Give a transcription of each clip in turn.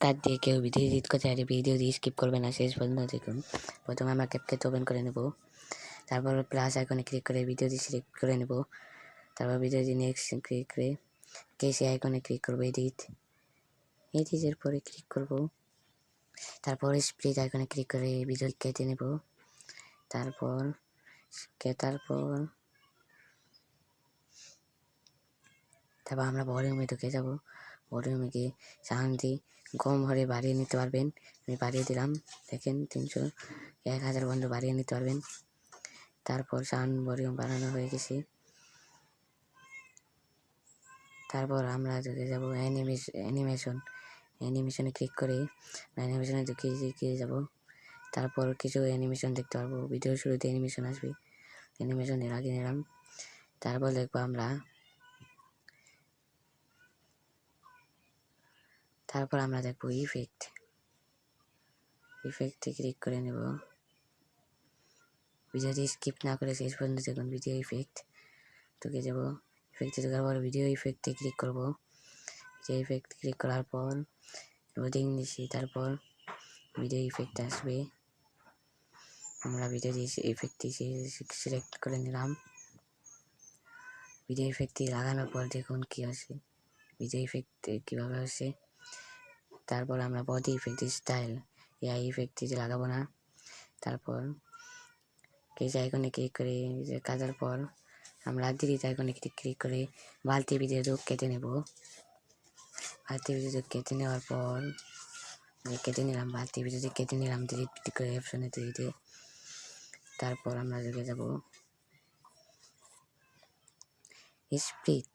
কাট দিয়ে কেউ video edit করতে পারে, ভিডিও দিয়ে স্কিপ করবে না, শেষ পর্যন্ত দেখুন। প্রথমে আমরা ক্যাপকাট ওপেন করে নেব, তারপর প্লাস আইকনে ক্লিক করে ভিডিওটি সিলেক্ট করে নেব, তারপর ভিডিওটি নেক্সট ক্লিক করে কেসি আইকনে ক্লিক করবো, এডিটের পরে ক্লিক করব, তারপর স্প্লিট আইকনে ক্লিক করে ভিডিও কেটে নেব, তারপর আমরা ভলিউমে ঢুকে যাব। ভলিউমে গিয়ে সাউন্ডটি কম হলে বাড়িয়ে নিতে পারবেন, আমি বাড়িয়ে দিলাম, দেখেন 300 1000 পর্যন্ত বাড়িয়ে নিতে পারবেন। তারপর সাউন্ড ভলিউম বাড়ানো হয়ে গেছে। তারপর আমরা ঢুকে যাব অ্যানিমেশনে ক্লিক করে অ্যানিমেশনে ঢুকে যাব। তারপর কিছু অ্যানিমেশন দেখতে পারবো, ভিডিও শুরুতে অ্যানিমেশন আসবে, অ্যানিমেশন লাগিয়ে নিলাম। তারপর দেখবো আমরা দেখবো ইফেক্টে ক্লিক করে নেব। ভিডিওটি স্কিপ না করে শেষ পর্যন্ত দেখুন। ভিডিও ইফেক্ট ঢুকে যাব, ইফেক্টে ঢোকার পর ভিডিও ইফেক্টে ক্লিক করব। ভিডিও ইফেক্ট ক্লিক করার পর লোডিং দিচ্ছি, তারপর ভিডিও ইফেক্ট আসবে, আমরা ভিডিও ইফেক্টটি সিলেক্ট করে নিলাম। ভিডিও ইফেক্টটি লাগানোর পর দেখুন কি আসে, ভিডিও ইফেক্ট কীভাবে আসে। তারপর আমরা বডি ইফেক্ট স্টাইল এই ইফেক্টটি লাগাবো না। তারপর কেস আইকনে ক্লিক করে কাটার পর আমরা ডিলিট আইকনে ক্লিক করে বালতি ভিডিও কেটে নেব। বালতি ভিডিও কেটে নেওয়ার পর বালতি ভিডিও কেটে নিলাম ডিলিট করে অপশনে দিতে। তারপর আমরা ঢুকে যাব স্প্লিট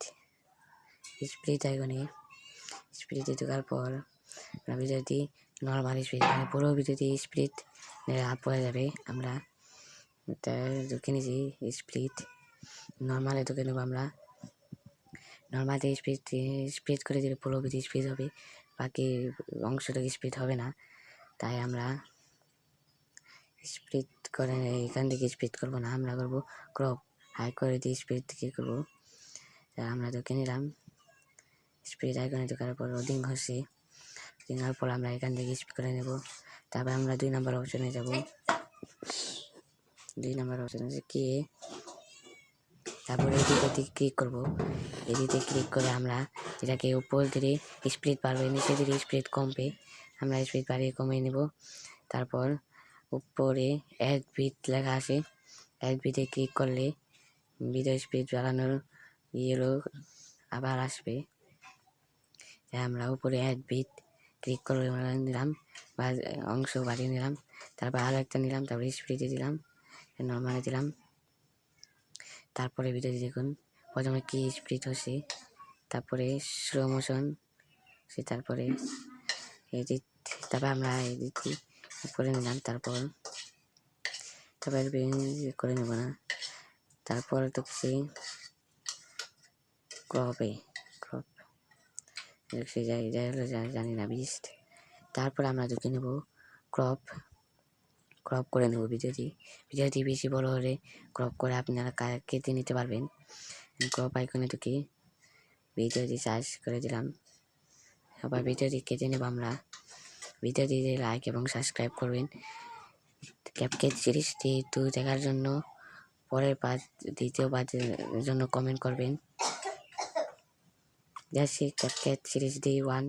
আইকনে, স্প্লিটে ঢোকার পর ভিডিওটি নর্মাল স্প্লিট মানে পুরো ভিডিওটি স্প্লিট আপ হয়ে যাবে। আমরা ঢুকে নিয়েছি স্প্লিট, নর্মালে ঢুকে নেব। আমরা নর্মালে স্প্লিট করে দিলে পুরো ভিডিও স্প্লিট হবে, বাকি অংশটুকু স্প্লিট হবে না। তাই আমরা স্প্লিট করে এখান থেকে স্প্লিট করবো না, আমরা করবো ক্রপ, হাই করে দিয়ে স্প্লিট থেকে করবো। আমরা ঢুকে নিলাম স্প্লিট আইকনে ঢোকার পর লোডিং হচ্ছে, নেওয়ার পর আমরা এখান থেকে স্প্লিট করে নেব। তারপর আমরা 2 নম্বর অপশনে যাব, 2 নম্বর অপশনে গিয়ে তারপর এডিটে ক্লিক করব। এডিটে ক্লিক করে আমরা এটাকে উপর দিকে স্প্লিট বাড়বে, নিচে দিকে স্প্লিট কমবে, আমরা স্প্লিট বাড়িয়ে কমিয়ে নেব। তারপর উপরে অ্যাড বিট লেখা আছে, অ্যাড বিটে ক্লিক করলে ভিডিও স্পিড বাড়ানোর আবার আসবে। আমরা উপরে অ্যাড বিট ক্লিক করে নিলাম বা অংশ বাড়িয়ে নিলাম, তারপর আরও একটা নিলাম, তারপরে স্পিডে দিলাম, নর্মালে দিলাম। তারপরে ভিডিওটি দেখুন, প্রথমে কি স্পিড হচ্ছে, তারপরে স্লো মোশন, তারপরে এডিট, তারপর আমরা এডিটটি করে নিলাম। তারপর করে নেব না, তারপর তো কিছু ক্রপ জানি না বিস্ট। তারপর আমরা ঢুকে নেব ক্রপ করে নেব ভিডিওটি বেশি বড় হলে ক্রপ করে আপনারা কেটে নিতে পারবেন। ক্রপ আইকনে ঢুকে ভিডিওটি সার্চ করে দিলাম, আবার ভিডিওটি কেটে নেব। আমরা ভিডিওটি লাইক এবং সাবস্ক্রাইব করবেন। ক্যাপকাট সিরিজটি 2 দেখার জন্য পরের পার্ট, দ্বিতীয় পার্টের জন্য কমেন্ট করবেন। CapCut series D1